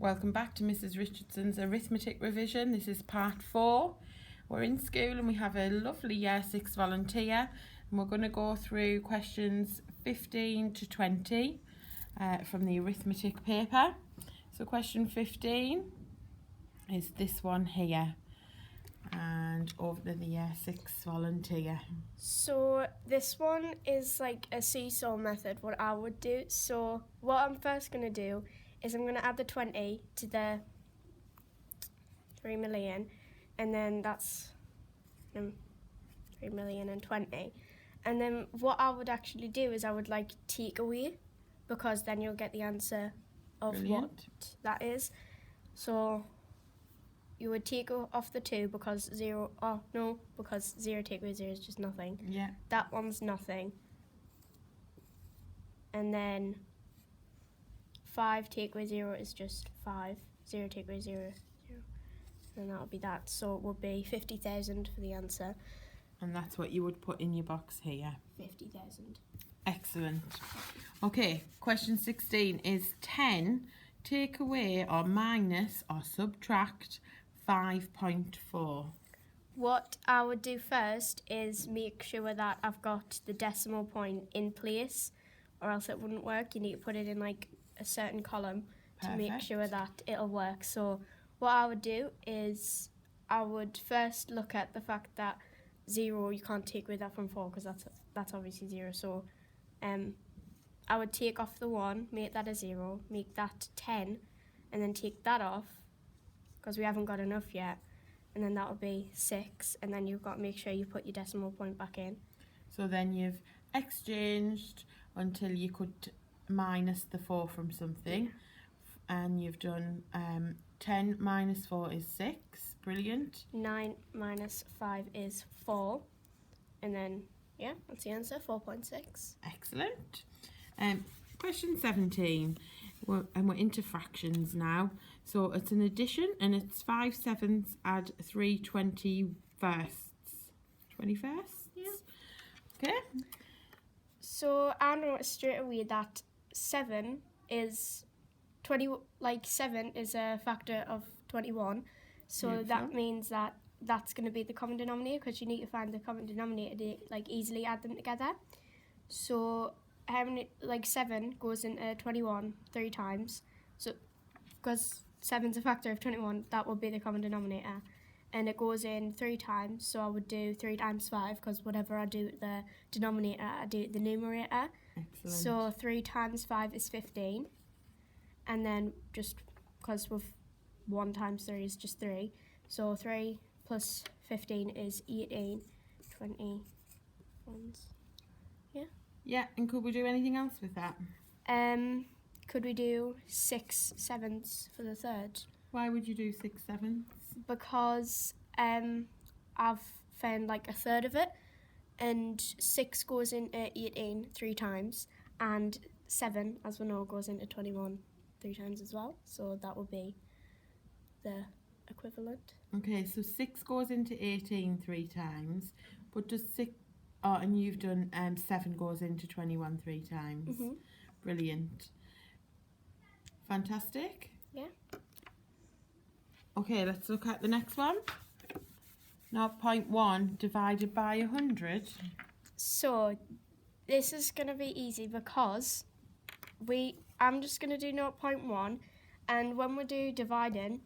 Welcome back to Mrs. Richardson's arithmetic revision. This is part 4. We're in school and we have a lovely Year 6 volunteer, and we're going to go through questions 15 to 20 from the arithmetic paper. So question 15 is this one here, and over to the Year 6 volunteer. So this one is like a seesaw method, what I would do. So what I'm first going to do is I'm going to add the 20 to the 3 million, and then that's 3,020,020. And then what I would actually do is I would like take away, because then you'll get the answer of Brilliant. what that is. So you would take off the 2 because 0, because 0 take away 0 is just nothing. Yeah. That one's nothing. And then 5 take away 0 is just 5. 0 take away 0, 0. And that'll be that. So it would be 50,000 for the answer. And that's what you would put in your box here. 50,000. Excellent. Okay, question 16 is 10 take away or minus or subtract 5.4. What I would do first is make sure that I've got the decimal point in place, or else it wouldn't work. You need to put it in like a certain column to make Perfect. sure that it'll work. So what I would do is I would first look at the fact that 0, you can't take away that from 4 because that's obviously 0. So I would take off the 1, make that a 0, make that 10, and then take that off because we haven't got enough yet. And then that'll be 6, and then you've got to make sure you put your decimal point back in. So then you've exchanged until you could minus the 4 from something, and you've done 10 minus 4 is 6. Brilliant. 9 minus 5 is 4, and then yeah, that's the answer, 4.6. Excellent. Question 17, we're into fractions now. So it's an addition, and it's 5/7 add 3 21sts. 21sts? Yeah. Okay. So I know straight away that 7 is 20. Like 7 is a factor of 21. So Beautiful. that means that that's going to be the common denominator, because you need to find the common denominator to like easily add them together. So how many, like 7 goes into 21 3 times. So because 7's a factor of 21, that will be the common denominator. And it goes in 3 times, so I would do 3 times 5, because whatever I do at the denominator, I do at the numerator. Excellent. So 3 times 5 is 15. And then just because with 1 times 3 is just 3. So 3 plus 15 is 18. 20 ones. Yeah, and could we do anything else with that? Could we do 6 7ths for the third? Why would you do 6/7? Because I've found like a third of it, and 6 goes into 18 3 times, and 7, as we know, goes into 21 3 times as well. So that would be the equivalent. Okay, so 6 goes into 18 3 times, but does 6... Oh, and you've done 7 goes into 21 3 times. Mhm. Brilliant. Fantastic. Yeah. Okay, let's look at the next one. 0.1 divided by 100. So this is going to be easy, because I'm just going to do 0.1, and when we do dividing,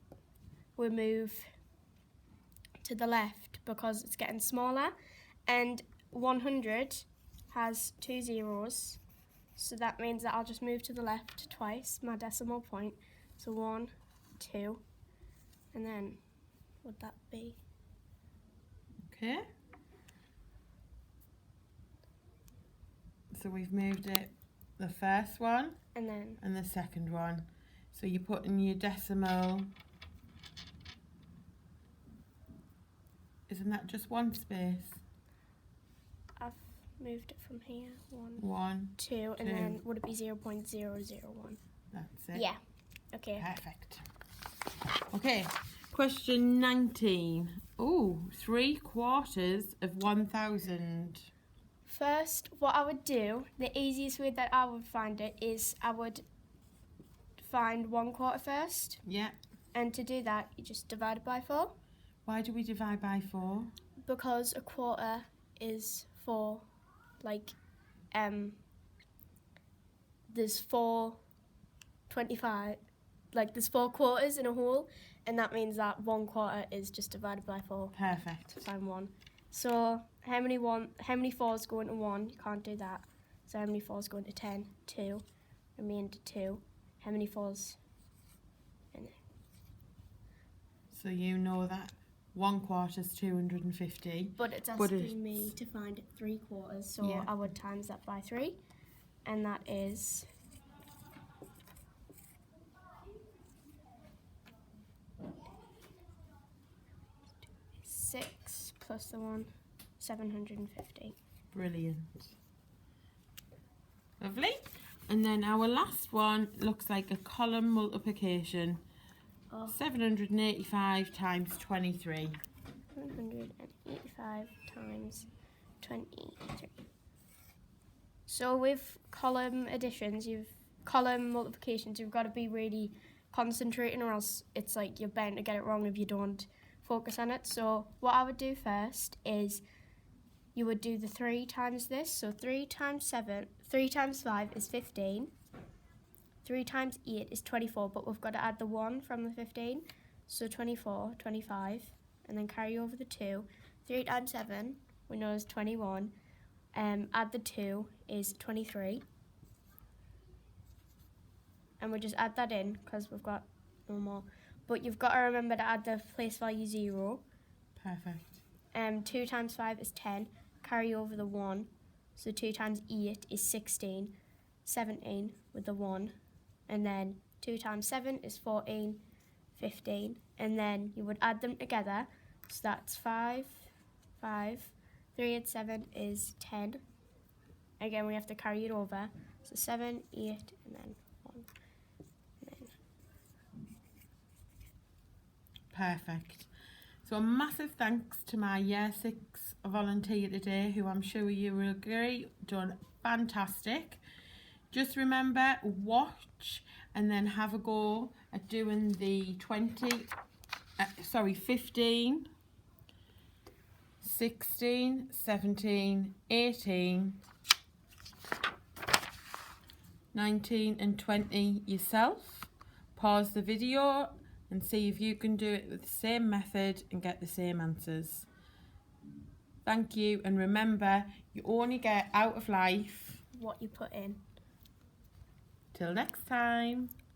we move to the left because it's getting smaller, and 100 has 2 zeros, so that means that I'll just move to the left twice, my decimal point. So 1, 2, and then would that be? Okay. So we've moved it, the first one And then and the second one. So you put in your decimal. Isn't that just one space? I've moved it from here. 1, 1, 2, and 2. then would it be 0.001? That's it. Yeah. Okay. Perfect. Okay, question 19. Oh, 3/4 of 1,000. First, what I would do, the easiest way that I would find it is I would find 1/4 first. Yeah. And to do that, you just divide it by 4. Why do we divide by 4? Because a quarter is 4, like, there's 4/25, like there's 4 quarters in a whole, and that means that 1/4 is just divided by 4. Perfect. To find 1. So how many 4s go into 1? You can't do that. So how many 4s go into 10? 2. Remainder 2. How many 4s? So you know that 1/4 is 250. But it's asking me to find 3/4, so Yeah. I would times that by 3, and that is 6 plus the 1, 750. Brilliant. Lovely. And then our last one looks like a column multiplication. 785 times 23. 785 times 23. So with column multiplications, you've got to be really concentrating, or else it's like you're bound to get it wrong if you don't focus on it. So what I would do first is you would do the 3 times this. So 3 times 5 is 15. 3 times 8 is 24, but we've got to add the 1 from the 15. So 24, 25, and then carry over the 2. 3 times 7, we know is 21. Add the 2 is 23. And we'll just add that in because we've got no more. But you've got to remember to add the place value 0. Perfect. 2 times 5 is 10. Carry over the 1. So 2 times 8 is 16. 17 with the 1. And then 2 times 7 is 14, 15. And then you would add them together. So that's 5, 5. 3 and 7 is 10. Again, we have to carry it over. So 7, 8, and then 1. And then Perfect. So a massive thanks to my Year 6 volunteer today, who I'm sure you will agree done fantastic. Just remember, watch and then have a go at doing the 15, 16, 17, 18, 19 and 20 yourself. Pause the video and see if you can do it with the same method and get the same answers. Thank you, and remember, you only get out of life what you put in. till next time.